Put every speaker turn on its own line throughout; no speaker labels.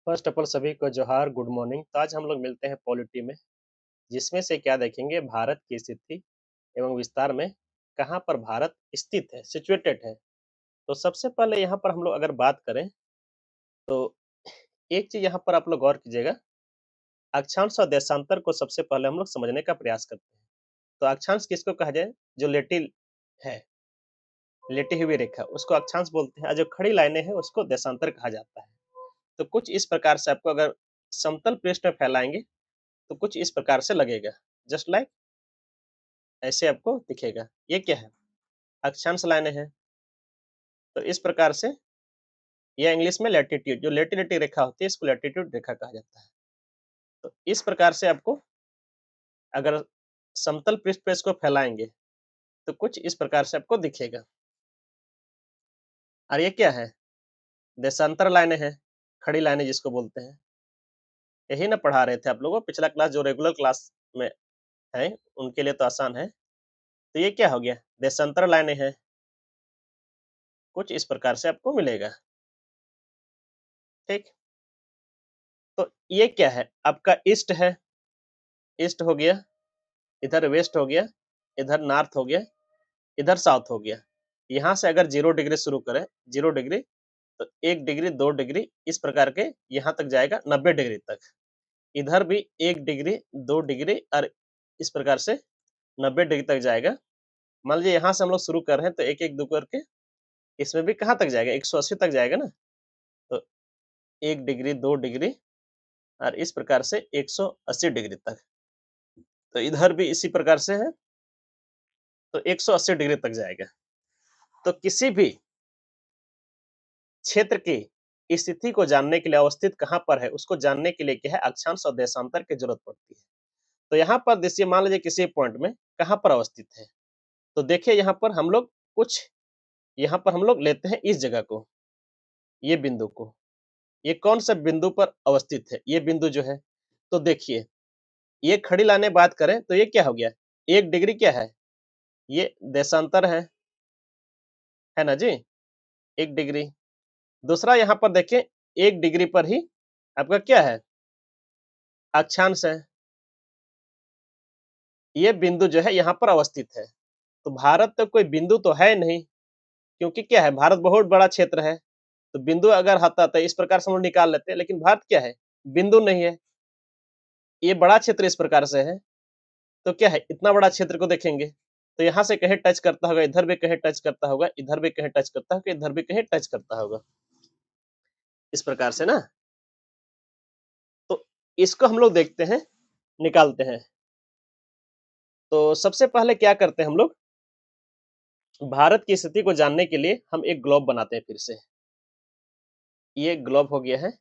First of all सभी को जोहार, गुड मॉर्निंग। तो आज हम लोग मिलते हैं पॉलिटी में, जिसमें से क्या देखेंगे भारत की स्थिति एवं विस्तार में कहाँ पर भारत स्थित है, सिचुएटेड है। तो सबसे पहले यहाँ पर हम लोग अगर बात करें तो एक चीज यहाँ पर आप लोग गौर कीजिएगा, अक्षांश और देशांतर को सबसे पहले हम लोग समझने का प्रयास करते हैं। तो अक्षांश किसको कहा जाए? जो लेटी है, लेटी हुई रेखा उसको अक्षांश बोलते हैं, और जो खड़ी लाइनें हैं उसको देशांतर कहा जाता है। तो कुछ इस प्रकार से आपको अगर समतल पृष्ठ में फैलाएंगे तो कुछ इस प्रकार से लगेगा, जस्ट लाइक ऐसे आपको दिखेगा। ये क्या है? अक्षांश लाइनें हैं। तो इस प्रकार से यह इंग्लिश में लैटिट्यूड, जो लेटी रेखा होती है इसको लैटिट्यूड रेखा कहा जाता है। तो इस प्रकार से आपको अगर समतल पृष्ठ पे इसको फैलाएंगे तो कुछ इस प्रकार से आपको दिखेगा। और ये क्या है? देशांतर लाइनें हैं, खड़ी लाइनें जिसको बोलते हैं। यही ना पढ़ा रहे थे आप लोगों को पिछला क्लास, जो रेगुलर क्लास में है उनके लिए तो आसान है। तो ये क्या हो गया? देशांतर लाइनें हैं, कुछ इस प्रकार से आपको मिलेगा। ठीक, तो ये क्या है? आपका ईस्ट है, ईस्ट हो गया, इधर वेस्ट हो गया, इधर नॉर्थ हो गया, इधर साउथ हो गया। यहाँ से अगर 0 डिग्री शुरू करें, 0 डिग्री, तो 1 डिग्री, 2 डिग्री, इस प्रकार के यहाँ तक जाएगा 90 डिग्री तक। इधर भी 1 डिग्री, 2 डिग्री, और इस प्रकार से 90 डिग्री तक जाएगा। मान लीजिए यहाँ से हम लोग शुरू कर रहे हैं तो एक एक दो करके इसमें भी कहाँ तक जाएगा? 180 तक जाएगा ना। तो 1 डिग्री, 2 डिग्री, और इस प्रकार से 180 डिग्री तक। तो इधर भी इसी प्रकार से है, तो 180 डिग्री तक जाएगा। तो किसी भी क्षेत्र की स्थिति को जानने के लिए, अवस्थित कहाँ पर है उसको जानने के लिए क्या है? अक्षांश और देशांतर की जरूरत पड़ती है। तो यहाँ पर देखिए, मान लीजिए किसी पॉइंट में कहाँ पर अवस्थित है, तो देखिए यहाँ पर हम लोग कुछ, यहाँ पर हम लोग लेते हैं इस जगह को, ये बिंदु को। ये कौन सा बिंदु पर अवस्थित है? ये बिंदु जो है, तो देखिए ये खड़ी लाने बात करें तो ये क्या हो गया? 1 डिग्री क्या है? ये देशांतर है ना जी, 1 डिग्री। दूसरा यहाँ पर देखें, 1 डिग्री पर ही आपका क्या है? अक्षांश है। ये बिंदु जो है यहाँ पर अवस्थित है। तो भारत तो कोई बिंदु तो है नहीं, क्योंकि क्या है, भारत बहुत बड़ा क्षेत्र है। तो बिंदु अगर आता तो इस प्रकार से हम लोग निकाल लेते हैं, लेकिन भारत क्या है? बिंदु नहीं है। ये बड़ा क्षेत्र इस प्रकार से है, तो क्या है, इतना बड़ा क्षेत्र को देखेंगे तो यहाँ से कहीं टच करता होगा, इधर भी कहीं टच करता होगा, इधर भी कहीं टच करता होगा, इधर भी कहीं टच करता होगा, इस प्रकार से ना। तो इसको हम लोग देखते हैं, निकालते हैं। तो सबसे पहले क्या करते हैं हम लोग? भारत की स्थिति को जानने के लिए हम एक ग्लोब बनाते हैं फिर से। ये ग्लोब हो गया है,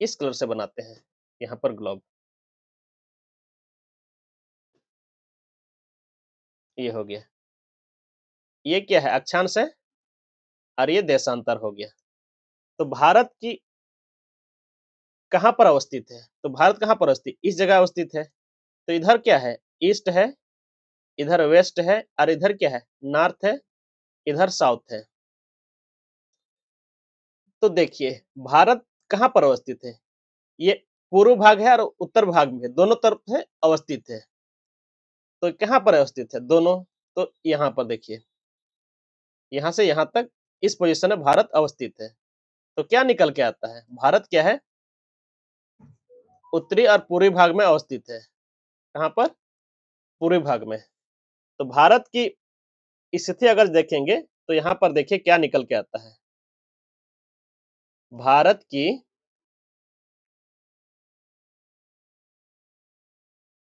इस कलर से बनाते हैं यहाँ पर ग्लोब। ये हो गया। ये क्या है? अक्षांश है, और ये देशांतर हो गया। तो भारत की कहाँ पर अवस्थित है? तो भारत कहाँ पर अवस्थित? इस जगह अवस्थित है। तो इधर क्या है? ईस्ट है, इधर वेस्ट है, और इधर क्या है? नॉर्थ है, इधर साउथ है। तो देखिए भारत कहाँ पर अवस्थित है? ये पूर्व भाग है और उत्तर भाग में है, दोनों तरफ है अवस्थित है। तो कहाँ पर अवस्थित है? दोनों। तो यहाँ पर देखिए, यहाँ से यहाँ तक इस पोजीशन में भारत अवस्थित है। तो क्या निकल के आता है? भारत क्या है? उत्तरी और पूर्वी भाग में अवस्थित है। कहाँ पर? पूर्वी भाग में। तो भारत की स्थिति अगर देखेंगे तो यहाँ पर देखिए क्या निकल के आता है। भारत की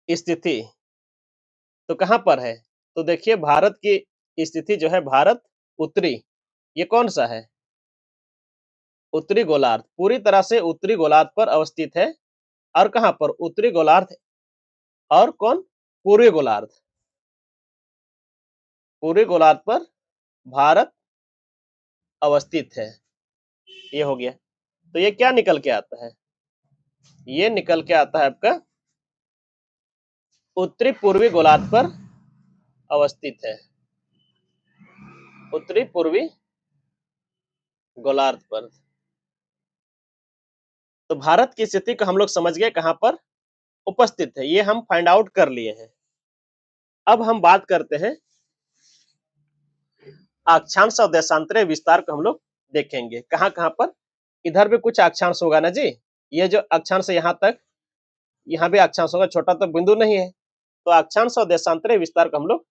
स्थिति तो कहाँ पर है? तो देखिए भारत की स्थिति जो है, भारत उत्तरी, ये कौन सा है? उत्तरी गोलार्ध, पूरी तरह से उत्तरी गोलार्ध पर अवस्थित है। और कहाँ पर? उत्तरी गोलार्ध, और कौन? पूर्वी गोलार्ध। पूर्वी गोलार्ध पर भारत अवस्थित है। ये हो गया। तो ये क्या निकल के आता है? ये निकल के आता है आपका उत्तरी पूर्वी गोलार्ध पर अवस्थित है। उत्तरी पूर्वी गोलार्ध पर। तो भारत की स्थिति को हम लोग समझ गए कहाँ पर उपस्थित है, ये हम फाइंड आउट कर लिए हैं। अब हम बात करते हैं अक्षांश और देशांतरीय विस्तार को हम लोग देखेंगे कहाँ कहाँ पर। इधर भी कुछ अक्षांश होगा ना जी, ये जो अक्षांश है यहाँ तक, यहाँ भी अक्षांश होगा, छोटा तो बिंदु नहीं है। तो अक्षांश और देशांतरीय विस्तार को हम लोग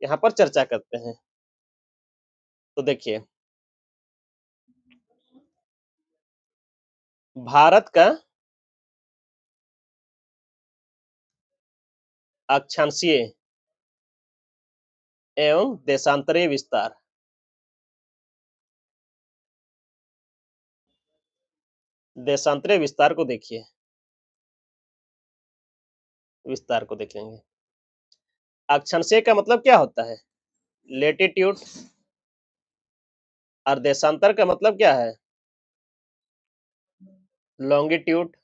यहाँ पर चर्चा करते हैं। तो देखिए, भारत का अक्षांशीय एवं देशांतरीय विस्तार, देशांतरीय विस्तार को देखिए, विस्तार को देखेंगे। अक्षांशीय का मतलब क्या होता है? लेटीट्यूड। और देशांतर का मतलब क्या है? लॉन्गिट्यूड।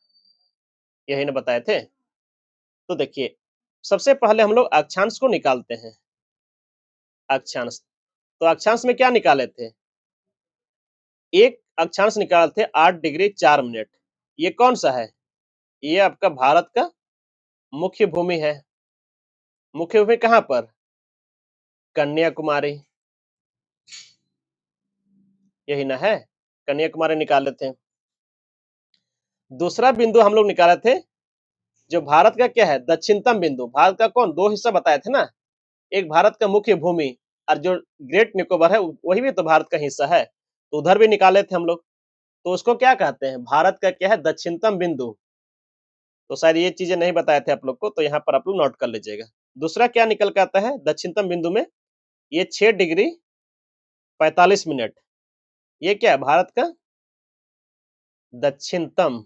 यही ना बताए थे। तो देखिए, सबसे पहले हम लोग अक्षांश को निकालते हैं। अक्षांश, तो अक्षांश में क्या निकाले थे? एक अक्षांश निकाले थे 8 डिग्री 4 मिनट। ये कौन सा है? ये आपका भारत का मुख्य भूमि है। मुख्य भूमि कहाँ पर? कन्याकुमारी। यही ना है, कन्याकुमारी निकाले थे। दूसरा बिंदु हम लोग निकाले थे जो भारत का क्या है, दक्षिणतम बिंदु। भारत का कौन, दो हिस्सा बताए थे ना, एक भारत का मुख्य भूमि और जो ग्रेट निकोबार है वही भी तो भारत का हिस्सा है। तो उधर भी निकाले थे हम लोग। तो उसको क्या कहते हैं? भारत का क्या है, दक्षिणतम बिंदु। तो शायद ये चीजें नहीं बताए थे आप लोग को, तो यहाँ पर आप लोग नोट कर लीजिएगा। दूसरा क्या निकल के आता है दक्षिणतम बिंदु में? ये 6 डिग्री 45 मिनट। ये क्या है, भारत का दक्षिणतम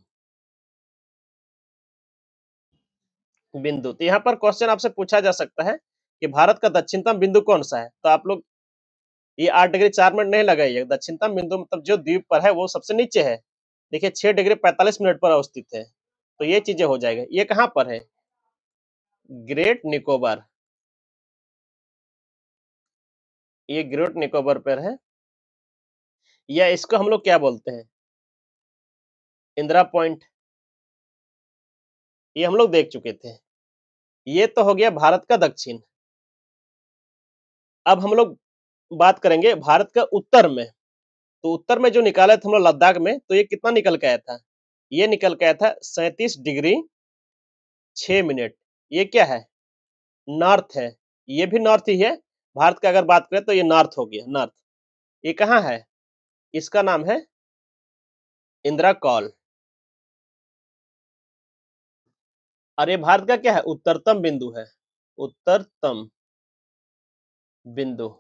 बिंदु। तो यहाँ पर क्वेश्चन आपसे पूछा जा सकता है कि भारत का दक्षिणतम बिंदु कौन सा है? तो आप लोग ये 8 डिग्री 4 मिनट नहीं लगाइएगा। दक्षिणतम बिंदु मतलब जो द्वीप पर है वो सबसे नीचे है। देखिए 6 डिग्री 45 मिनट पर अवस्थित है। तो ये चीजें हो जाएगा। ये कहाँ पर है? ग्रेट निकोबार। ये ग्रेट निकोबार पर है, या इसको हम लोग क्या बोलते हैं, इंदिरा पॉइंट। ये हम लोग देख चुके थे। ये तो हो गया भारत का दक्षिण। अब हम लोग बात करेंगे भारत का उत्तर में। तो उत्तर में जो निकाला था हम लोग लद्दाख में, तो ये कितना निकल के आया था? ये निकल के आया था 37 डिग्री 6 मिनट। ये क्या है? नॉर्थ है। ये भी नॉर्थ ही है। भारत का अगर बात करें तो ये नॉर्थ हो गया, नॉर्थ। ये कहाँ है? इसका नाम है इंदिरा कॉल। और ये भारत का क्या है, उत्तरतम बिंदु है। उत्तरतम बिंदु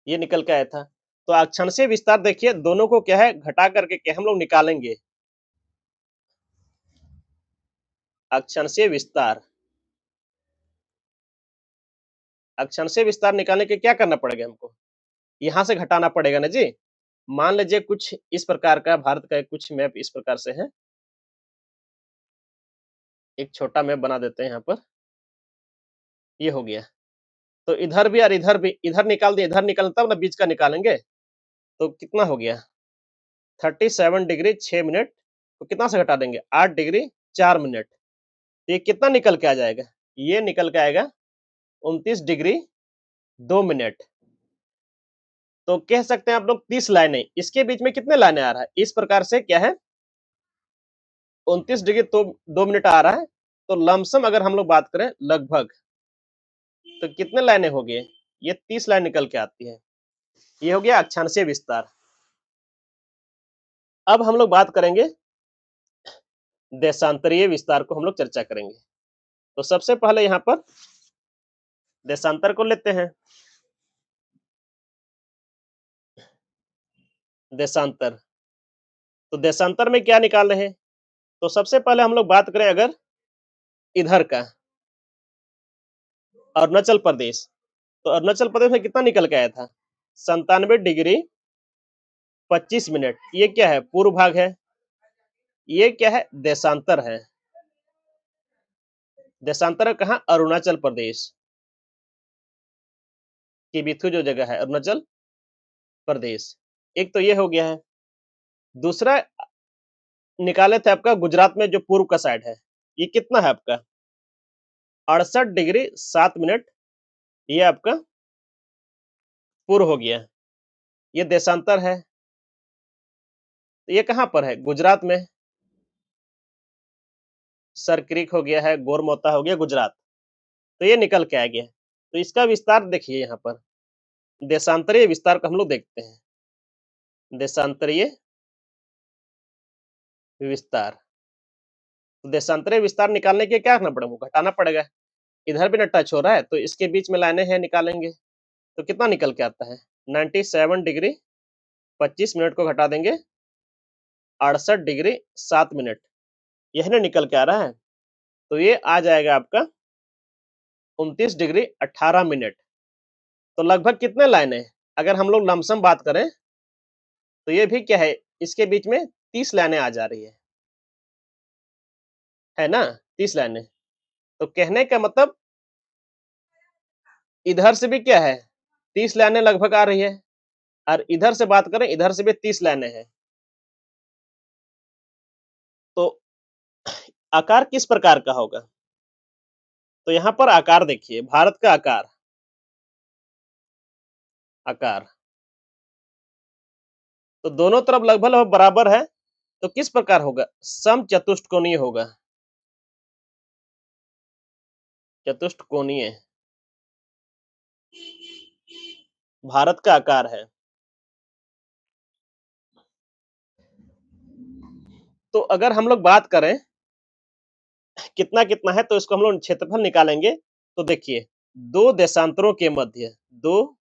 ये निकल के आया था। तो अक्षांशीय विस्तार देखिए, दोनों को क्या है घटा करके क्या हम लोग निकालेंगे, अक्षांशीय विस्तार। अक्षांशीय विस्तार निकालने के क्या करना पड़ेगा हमको? यहाँ से घटाना पड़ेगा ना जी। मान लीजिए कुछ इस प्रकार का भारत का कुछ मैप इस प्रकार से है। एक छोटा मैप बना देते हैं यहाँ पर। ये हो गया। तो इधर भी और इधर भी, इधर निकाल दिए, इधर निकाल तब ना बीच का निकालेंगे। तो कितना हो गया? 37 डिग्री 6 मिनट को कितना से घटा देंगे? 8 डिग्री 4 मिनट। तो ये कितना निकल के आ जाएगा? ये निकल के आएगा 29 डिग्री 2 मिनट। तो कह सकते हैं आप लोग 30 लाइनें। इसके बीच में कितने लाइनें आ रहा है? इस प्रकार से क्या है, 29 डिग्री तो 2 मिनट आ रहा है। तो लमसम अगर हम लोग बात करें लगभग, तो कितने लाइनें हो गए? ये 30 लाइन निकल के आती है। ये हो गया अक्षांशीय विस्तार। अब हम लोग बात करेंगे देशांतरीय विस्तार को हम लोग चर्चा करेंगे। तो सबसे पहले यहाँ पर देशांतर को लेते हैं। देशांतर, तो देशांतर में क्या निकाल रहे हैं? तो सबसे पहले हम लोग बात करें अगर इधर का, अरुणाचल प्रदेश। तो अरुणाचल प्रदेश में कितना निकल के आया था? 97 डिग्री 25 मिनट। ये क्या है? पूर्व भाग है। ये क्या है? देशांतर है। देशांतर कहाँ? अरुणाचल प्रदेश की बिथु जो जगह है, अरुणाचल प्रदेश। एक तो ये हो गया है। दूसरा निकाले थे आपका गुजरात में जो पूर्व का साइड है, ये कितना है आपका 68 डिग्री 7 मिनट, ये आपका पूर्व हो गया। ये देशांतर है, तो ये कहाँ पर है गुजरात में। सर क्रीक हो गया है, गोरमोता हो गया गुजरात, तो ये निकल के आ गया। तो इसका विस्तार देखिए यहाँ पर, देशांतरीय विस्तार को हम लोग देखते हैं। देशांतरीय विस्तार, तो देशांतरीय विस्तार निकालने के लिए क्या करना पड़ेगा, घटाना पड़ेगा। इधर भी ना टच हो रहा है, तो इसके बीच में लाइनें हैं, निकालेंगे तो कितना निकल के आता है 97 डिग्री 25 मिनट को घटा देंगे 68 डिग्री 7 मिनट, यही ना निकल के आ रहा है। तो ये आ जाएगा आपका 29 डिग्री 18 मिनट। तो लगभग कितने लाइन है, अगर हम लोग लमसम बात करें तो ये भी क्या है, इसके बीच में 30 लाइनें आ जा रही है ना, 30 लाइनें। तो कहने का मतलब इधर से भी क्या है 30 लाइनें लगभग आ रही है, और इधर से बात करें इधर से भी 30 लाइनें हैं। तो आकार किस प्रकार का होगा, तो यहाँ पर आकार देखिए, भारत का आकार, आकार तो दोनों तरफ लगभग लगभग बराबर है, तो किस प्रकार होगा, समचतुष्टकोणीय होगा, चतुष्टकोणीय भारत का आकार है। तो अगर हम लोग बात करें कितना कितना है, तो इसको हम लोग क्षेत्रफल निकालेंगे। तो देखिए दो देशांतरों के मध्य, दो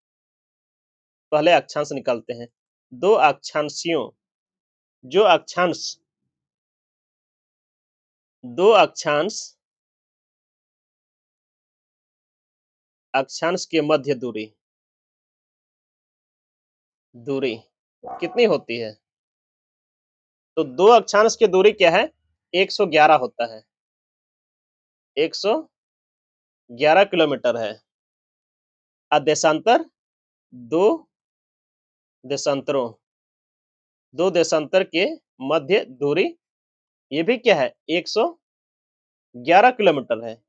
पहले अक्षांश निकालते हैं, दो अक्षांशियों, जो अक्षांश, दो अक्षांश, अक्षांश के मध्य दूरी, दूरी कितनी होती है, तो दो अक्षांश की दूरी क्या है 111 होता है, 111 किलोमीटर है। और देशांतर, दो देशांतरों, दो देशांतर के मध्य दूरी, ये भी क्या है 111 किलोमीटर है।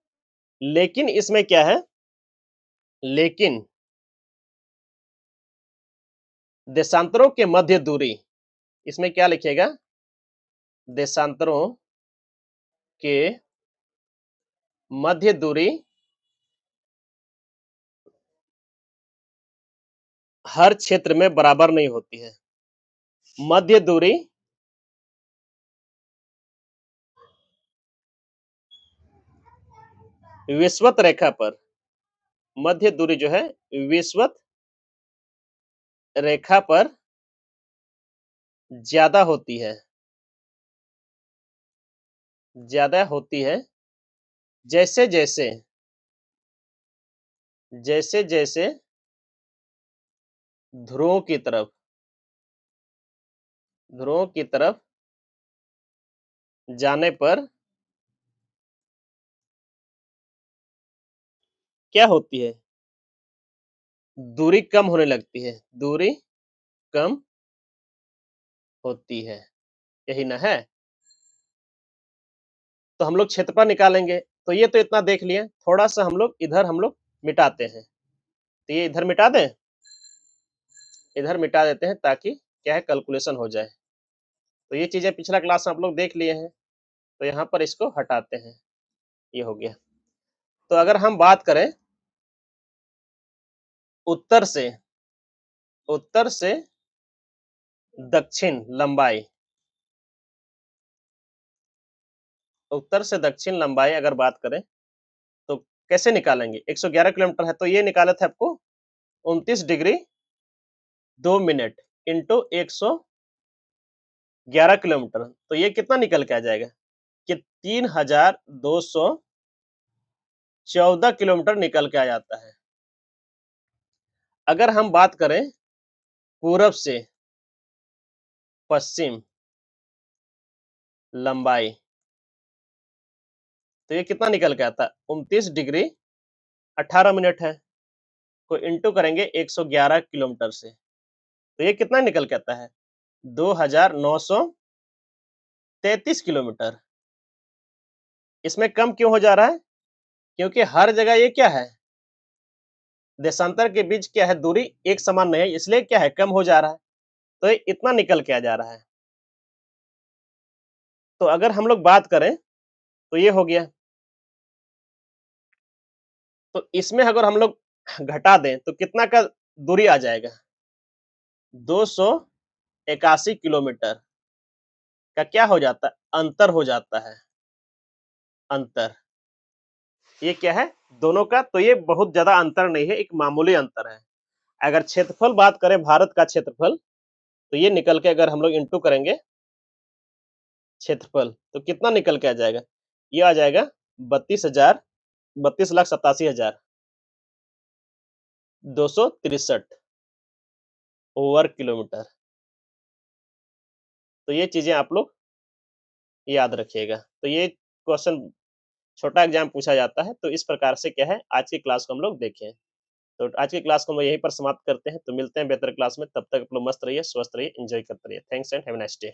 लेकिन इसमें क्या है, लेकिन देशांतरों के मध्य दूरी, इसमें क्या लिखिएगा, देशांतरों के मध्य दूरी हर क्षेत्र में बराबर नहीं होती है। मध्य दूरी विषुवत रेखा पर, मध्य दूरी जो है विषुवत रेखा पर ज्यादा होती है, ज्यादा होती है जैसे जैसे, जैसे जैसे ध्रुवों की तरफ, ध्रुवों की तरफ जाने पर क्या होती है, दूरी कम होने लगती है, दूरी कम होती है, यही ना है। तो हम लोग क्षेत्रफल निकालेंगे, तो ये तो इतना देख लिए, थोड़ा सा हम लोग इधर हम लोग मिटाते हैं, तो ये इधर मिटा दें, इधर मिटा देते हैं ताकि क्या है कैलकुलेशन हो जाए। तो ये चीजें पिछला क्लास में आप लोग देख लिए हैं, तो यहाँ पर इसको हटाते हैं, ये हो गया। तो अगर हम बात करें उत्तर से, उत्तर से दक्षिण लंबाई, उत्तर से दक्षिण लंबाई अगर बात करें तो कैसे निकालेंगे, 111 किलोमीटर है, तो ये निकाले थे आपको 29 डिग्री 2 मिनट इंटू 111 किलोमीटर, तो ये कितना निकल के आ जाएगा कि 3214 किलोमीटर निकल के आ जाता है। अगर हम बात करें पूरब से पश्चिम लंबाई, तो ये कितना निकल के आता है 29 डिग्री 18 मिनट है, को इंटू करेंगे 111 किलोमीटर से, तो ये कितना निकल के आता है 2913 33 किलोमीटर। इसमें कम क्यों हो जा रहा है? क्योंकि हर जगह ये क्या है? देशांतर के बीच क्या है दूरी एक समान नहीं है, इसलिए क्या है कम हो जा रहा है। तो ये इतना निकल के आ जा रहा है। तो अगर हम लोग बात करें तो ये हो गया। तो इसमें अगर हम लोग घटा दें तो कितना का दूरी आ जाएगा? 281 किलोमीटर का क्या हो जाता है? अंतर हो जाता है। अंतर ये क्या है? दोनों का तो ये बहुत ज्यादा अंतर नहीं है, एक मामूली अंतर है। अगर क्षेत्रफल बात करें भारत का क्षेत्रफल, तो ये निकल के अगर हम लोग इंटू करेंगे क्षेत्रफल तो कितना निकल के आ जाएगा? ये आ जाएगा 32,87,263 वर्ग किलोमीटर। तो ये चीजें आप लोग याद रखिएगा। तो ये क्वेश्चन छोटा एग्जाम पूछा जाता है। तो इस प्रकार से क्या है आज की क्लास को हम लोग देखें। तो आज की क्लास को हम यहीं पर समाप्त करते हैं। तो मिलते हैं बेहतर क्लास में, तब तक आप लोग मस्त रहिए, स्वस्थ रहिए, एंजॉय करते रहिए। Thanks and have a nice day.